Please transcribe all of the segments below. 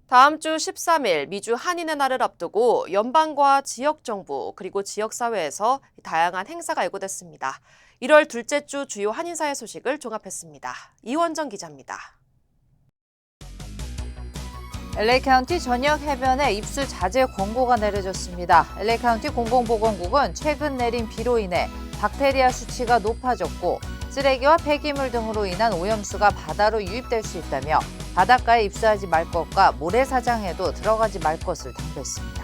다음 주 13일 미주 한인의 날을 앞두고 연방과 지역정부 그리고 지역사회에서 다양한 행사가 예고됐습니다. 1월 둘째 주 주요 한인사회 소식을 종합했습니다. 이원정 기자입니다. LA 카운티 전역 해변에 입수 자제 권고가 내려졌습니다. LA 카운티 공공보건국은 최근 내린 비로 인해 박테리아 수치가 높아졌고 쓰레기와 폐기물 등으로 인한 오염수가 바다로 유입될 수 있다며 바닷가에 입수하지 말 것과 모래사장에도 들어가지 말 것을 당부했습니다.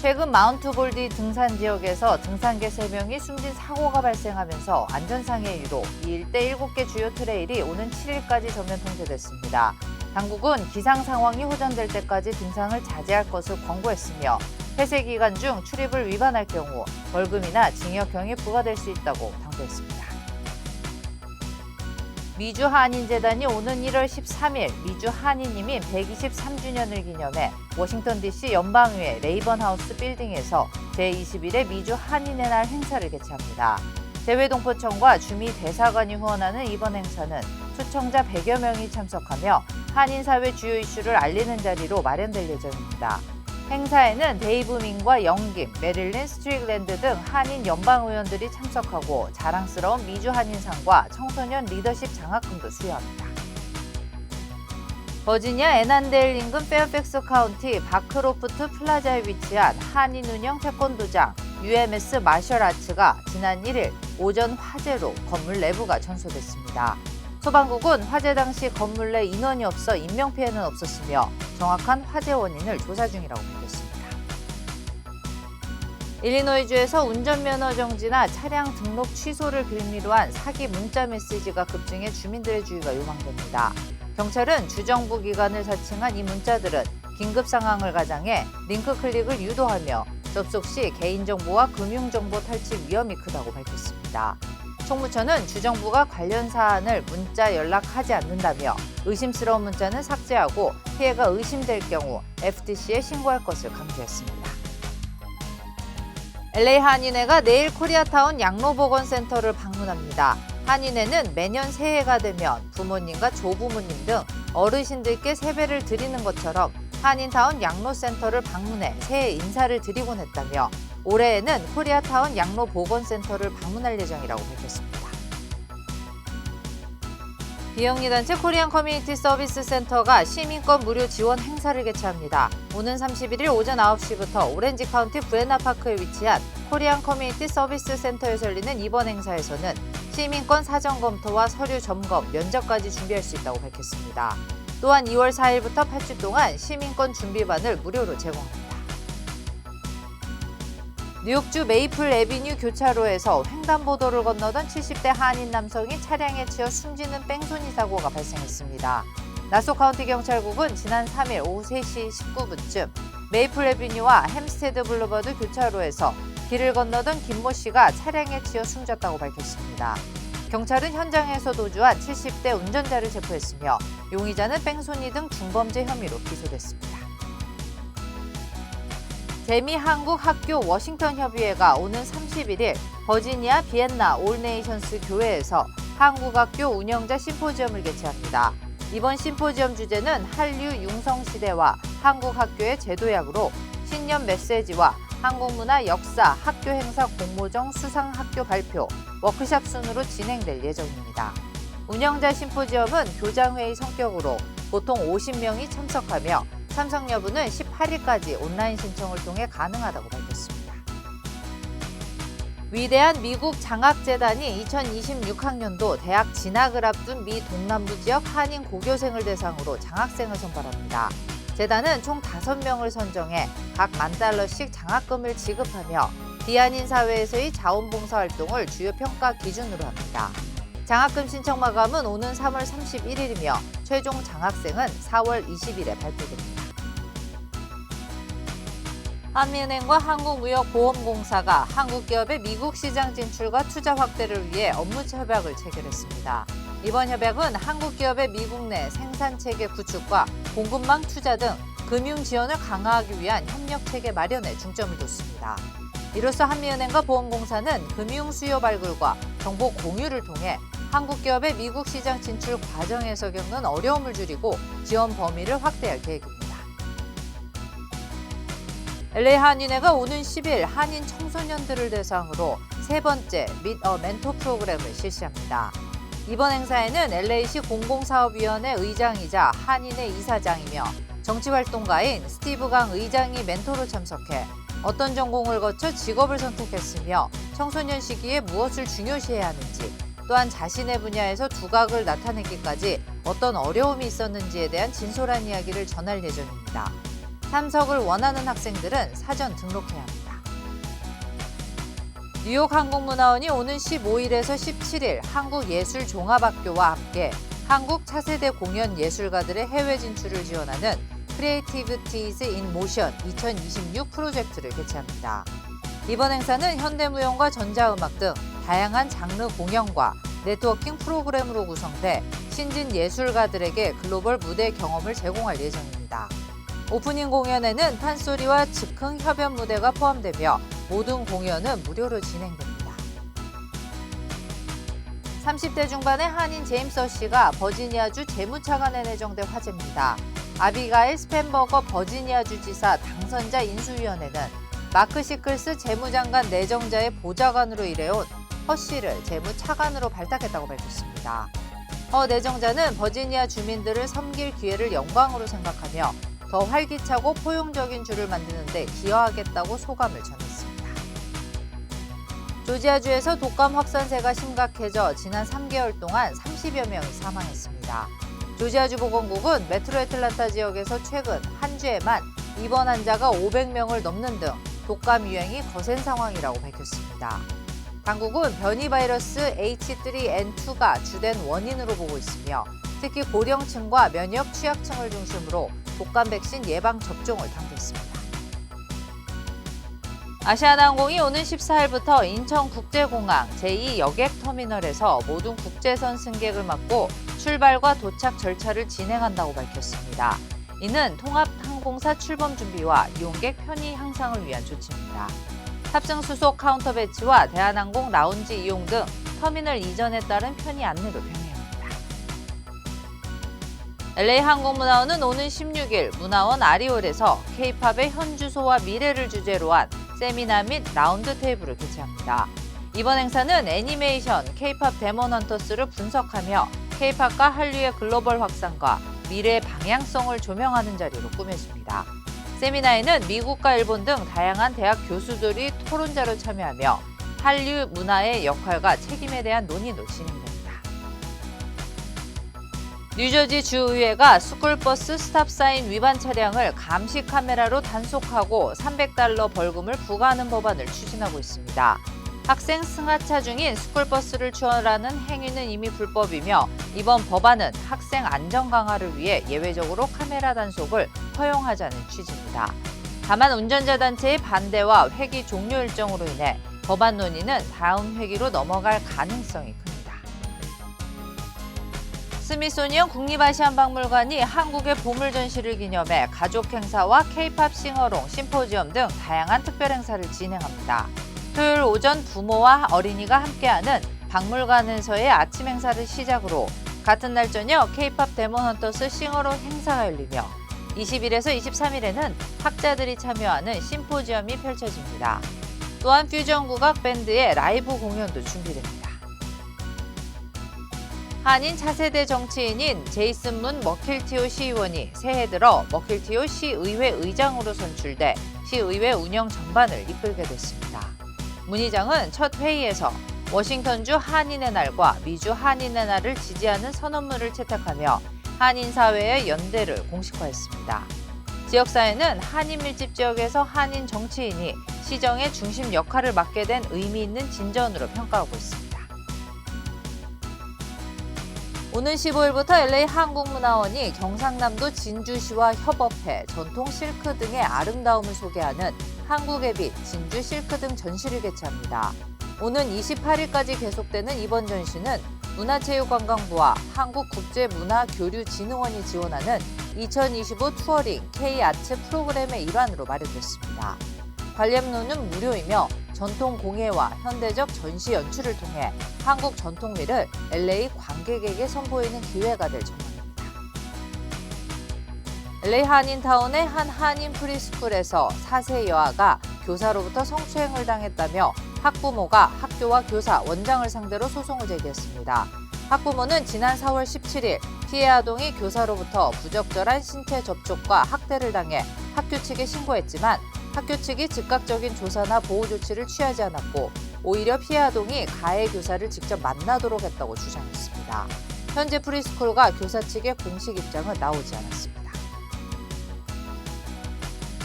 최근 마운트 볼디 등산 지역에서 등산객 3명이 숨진 사고가 발생하면서 안전상의 이유로 이 일대 7개 주요 트레일이 오는 7일까지 전면 통제됐습니다. 당국은 기상 상황이 호전될 때까지 등산을 자제할 것을 권고했으며 폐쇄 기간 중 출입을 위반할 경우 벌금이나 징역형이 부과될 수 있다고 당부했습니다. 미주 한인재단이 오는 1월 13일 미주 한인이민 123주년을 기념해 워싱턴 DC 연방의회 레이번하우스 빌딩에서 제21회 미주 한인의 날 행사를 개최합니다. 재외동포청과 주미 대사관이 후원하는 이번 행사는 초청자 100여 명이 참석하며 한인사회 주요 이슈를 알리는 자리로 마련될 예정입니다. 행사에는 데이브 민과 영김, 메릴린 스트릭랜드 등 한인 연방의원들이 참석하고 자랑스러운 미주 한인상과 청소년 리더십 장학금도 수여합니다. 버지니아 애난데일 인근 페어팩스 카운티 바크로프트 플라자에 위치한 한인 운영 태권도장 UMS 마셜 아츠가 지난 1일 오전 화재로 건물 내부가 전소됐습니다. 소방국은 화재 당시 건물 내 인원이 없어 인명피해는 없었으며 정확한 화재 원인을 조사 중이라고 밝혔습니다. 일리노이주에서 운전면허 정지나 차량 등록 취소를 빌미로 한 사기 문자 메시지가 급증해 주민들의 주의가 요망됩니다. 경찰은 주정부 기관을 사칭한 이 문자들은 긴급 상황을 가장해 링크 클릭을 유도하며 접속 시 개인정보와 금융정보 탈취 위험이 크다고 밝혔습니다. 총무처는 주정부가 관련 사안을 문자 연락하지 않는다며 의심스러운 문자는 삭제하고 피해가 의심될 경우 FTC에 신고할 것을 강조했습니다. LA 한인회가 내일 코리아타운 양로보건센터를 방문합니다. 한인회는 매년 새해가 되면 부모님과 조부모님 등 어르신들께 세배를 드리는 것처럼 한인타운 양로센터를 방문해 새해 인사를 드리곤 했다며 올해에는 코리아타운 양로보건센터를 방문할 예정이라고 밝혔습니다. 비영리단체 코리안 커뮤니티 서비스 센터가 시민권 무료 지원 행사를 개최합니다. 오는 31일 오전 9시부터 오렌지 카운티 부에나파크에 위치한 코리안 커뮤니티 서비스 센터에서 열리는 이번 행사에서는 시민권 사전 검토와 서류 점검, 면접까지 준비할 수 있다고 밝혔습니다. 또한 2월 4일부터 8주 동안 시민권 준비반을 무료로 제공합니다. 뉴욕주 메이플 애비뉴 교차로에서 횡단보도를 건너던 70대 한인 남성이 차량에 치여 숨지는 뺑소니 사고가 발생했습니다. 나소 카운티 경찰국은 지난 3일 오후 3시 19분쯤 메이플 애비뉴와 햄스테드 블루버드 교차로에서 길을 건너던 김모 씨가 차량에 치여 숨졌다고 밝혔습니다. 경찰은 현장에서 도주한 70대 운전자를 체포했으며 용의자는 뺑소니 등 중범죄 혐의로 기소됐습니다. 재미한국학교 워싱턴협의회가 오는 31일 버지니아 비엔나 올네이션스 교회에서 한국학교 운영자 심포지엄을 개최합니다. 이번 심포지엄 주제는 한류 융성시대와 한국학교의 제도약으로 신년 메시지와 한국문화 역사, 학교 행사 공모전 수상 학교 발표, 워크숍 순으로 진행될 예정입니다. 운영자 심포지엄은 교장회의 성격으로 보통 50명이 참석하며 참석 여부는 18일까지 온라인 신청을 통해 가능하다고 밝혔습니다. 위대한 미국 장학재단이 2026학년도 대학 진학을 앞둔 미 동남부 지역 한인 고교생을 대상으로 장학생을 선발합니다. 재단은 총 5명을 선정해 각 $10,000씩 장학금을 지급하며 비한인 사회에서의 자원봉사 활동을 주요 평가 기준으로 합니다. 장학금 신청 마감은 오는 3월 31일이며 최종 장학생은 4월 20일에 발표됩니다. 한미은행과 한국무역보험공사가 한국 기업의 미국 시장 진출과 투자 확대를 위해 업무 협약을 체결했습니다. 이번 협약은 한국 기업의 미국 내 생산체계 구축과 공급망 투자 등 금융 지원을 강화하기 위한 협력체계 마련에 중점을 뒀습니다. 이로써 한미은행과 보험공사는 금융 수요 발굴과 정보 공유를 통해 한국 기업의 미국 시장 진출 과정에서 겪는 어려움을 줄이고 지원 범위를 확대할 계획입니다. LA 한인회가 오는 10일 한인 청소년들을 대상으로 세 번째 Meet a 멘토 프로그램을 실시합니다. 이번 행사에는 LA시 공공사업위원회 의장이자 한인회 이사장이며 정치활동가인 스티브 강 의장이 멘토로 참석해 어떤 전공을 거쳐 직업을 선택했으며 청소년 시기에 무엇을 중요시해야 하는지, 또한 자신의 분야에서 두각을 나타내기까지 어떤 어려움이 있었는지에 대한 진솔한 이야기를 전할 예정입니다. 참석을 원하는 학생들은 사전 등록해야 합니다. 뉴욕 한국문화원이 오는 15일에서 17일 한국예술종합학교와 함께 한국 차세대 공연 예술가들의 해외 진출을 지원하는 Creativities in Motion 2026 프로젝트를 개최합니다. 이번 행사는 현대무용과 전자음악 등 다양한 장르 공연과 네트워킹 프로그램으로 구성돼 신진 예술가들에게 글로벌 무대 경험을 제공할 예정입니다. 오프닝 공연에는 판소리와 즉흥 협연 무대가 포함되며 모든 공연은 무료로 진행됩니다. 30대 중반의 한인 제임스 허씨가 버지니아주 재무차관에 내정돼 화제입니다. 아비가일 스펜버거 버지니아주 지사 당선자 인수위원회는 마크 시클스 재무장관 내정자의 보좌관으로 일해온 허씨를 재무차관으로 발탁했다고 밝혔습니다. 허 내정자는 버지니아 주민들을 섬길 기회를 영광으로 생각하며 더 활기차고 포용적인 주를 만드는 데 기여하겠다고 소감을 전했습니다. 조지아주에서 독감 확산세가 심각해져 지난 3개월 동안 30여 명이 사망했습니다. 조지아주 보건국은 메트로 애틀란타 지역에서 최근 한 주에만 입원 환자가 500명을 넘는 등 독감 유행이 거센 상황이라고 밝혔습니다. 당국은 변이 바이러스 H3N2가 주된 원인으로 보고 있으며 특히 고령층과 면역 취약층을 중심으로 독감 백신 예방 접종을 당부했습니다. 아시아나항공이 오는 14일부터 인천국제공항 제2여객터미널에서 모든 국제선 승객을 맞고 출발과 도착 절차를 진행한다고 밝혔습니다. 이는 통합항공사 출범 준비와 이용객 편의 향상을 위한 조치입니다. 탑승 수속 카운터 배치와 대한항공 라운지 이용 등 터미널 이전에 따른 편의 안내도 병행합니다. LA 항공문화원은 오는 16일 문화원 아리올에서 K-팝의 현 주소와 미래를 주제로 한 세미나 및 라운드 테이블을 개최합니다. 이번 행사는 애니메이션 K-팝 데몬 헌터스를 분석하며 K-팝과 한류의 글로벌 확산과 미래의 방향성을 조명하는 자리로 꾸며집니다. 세미나에는 미국과 일본 등 다양한 대학 교수들이 토론자로 참여하며 한류 문화의 역할과 책임에 대한 논의도 진행됩니다. 뉴저지 주의회가 스쿨버스 스탑사인 위반 차량을 감시 카메라로 단속하고 $300 벌금을 부과하는 법안을 추진하고 있습니다. 학생 승하차 중인 스쿨버스를 추월하는 행위는 이미 불법이며 이번 법안은 학생 안전 강화를 위해 예외적으로 카메라 단속을 허용하자는 취지입니다. 다만 운전자 단체의 반대와 회기 종료 일정으로 인해 법안 논의는 다음 회기로 넘어갈 가능성이 큽니다. 스미소니언 국립아시안박물관이 한국의 보물 전시를 기념해 가족 행사와 K-팝 싱어롱, 심포지엄 등 다양한 특별 행사를 진행합니다. 토요일 오전 부모와 어린이가 함께하는 박물관에서의 아침 행사를 시작으로 같은 날 저녁 K-팝 데몬 헌터스 싱어롱 행사가 열리며 20일에서 23일에는 학자들이 참여하는 심포지엄이 펼쳐집니다. 또한 퓨전 국악 밴드의 라이브 공연도 준비됩니다. 한인 차세대 정치인인 제이슨 문 머킬티오 시의원이 새해 들어 머킬티오 시의회 의장으로 선출돼 시의회 운영 전반을 이끌게 됐습니다. 문 의장은 첫 회의에서 워싱턴주 한인의 날과 미주 한인의 날을 지지하는 선언문을 채택하며 한인 사회의 연대를 공식화했습니다. 지역사회는 한인 밀집 지역에서 한인 정치인이 시정의 중심 역할을 맡게 된 의미 있는 진전으로 평가하고 있습니다. 오는 15일부터 LA 한국문화원이 경상남도 진주시와 협업해 전통 실크 등의 아름다움을 소개하는 한국의 빛, 진주 실크 등 전시를 개최합니다. 오는 28일까지 계속되는 이번 전시는 문화체육관광부와 한국국제문화교류진흥원이 지원하는 2025 투어링 K-아트 프로그램의 일환으로 마련됐습니다. 관람료는 무료이며 전통 공예와 현대적 전시 연출을 통해 한국 전통미를 LA 관객에게 선보이는 기회가 될 전망입니다. LA 한인타운의 한 한인 프리스쿨에서 4세 여아가 교사로부터 성추행을 당했다며 학부모가 학교와 교사, 원장을 상대로 소송을 제기했습니다. 학부모는 지난 4월 17일 피해 아동이 교사로부터 부적절한 신체 접촉과 학대를 당해 학교 측에 신고했지만 학교 측이 즉각적인 조사나 보호 조치를 취하지 않았고 오히려 피해 아동이 가해 교사를 직접 만나도록 했다고 주장했습니다. 현재 프리스쿨과 교사 측의 공식 입장은 나오지 않았습니다.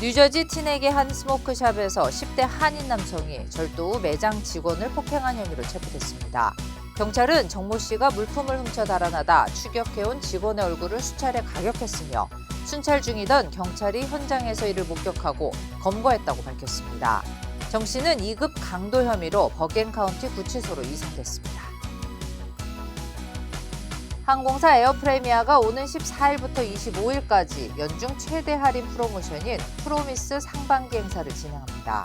뉴저지 티넥의 한 스모크샵에서 10대 한인 남성이 절도 후 매장 직원을 폭행한 혐의로 체포됐습니다. 경찰은 정모 씨가 물품을 훔쳐 달아나다 추격해온 직원의 얼굴을 수차례 가격했으며 순찰 중이던 경찰이 현장에서 이를 목격하고 검거했다고 밝혔습니다. 정 씨는 2급 강도 혐의로 버겐카운티 구치소로 이송됐습니다. 항공사 에어프레미아가 오는 14일부터 25일까지 연중 최대 할인 프로모션인 프로미스 상반기 행사를 진행합니다.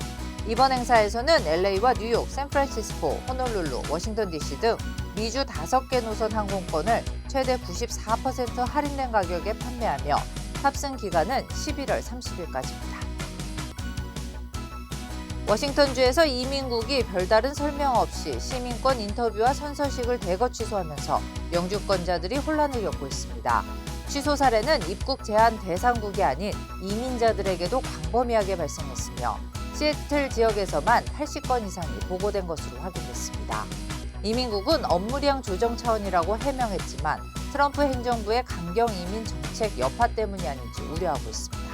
이번 행사에서는 LA와 뉴욕, 샌프란시스코, 호놀룰루, 워싱턴 DC 등 미주 5개 노선 항공권을 최대 94% 할인된 가격에 판매하며 탑승 기간은 11월 30일까지입니다. 워싱턴주에서 이민국이 별다른 설명 없이 시민권 인터뷰와 선서식을 대거 취소하면서 영주권자들이 혼란을 겪고 있습니다. 취소 사례는 입국 제한 대상국이 아닌 이민자들에게도 광범위하게 발생했으며 시애틀 지역에서만 80건 이상이 보고된 것으로 확인됐습니다. 이민국은 업무량 조정 차원이라고 해명했지만 트럼프 행정부의 강경 이민 정책 여파 때문이 아닌지 우려하고 있습니다.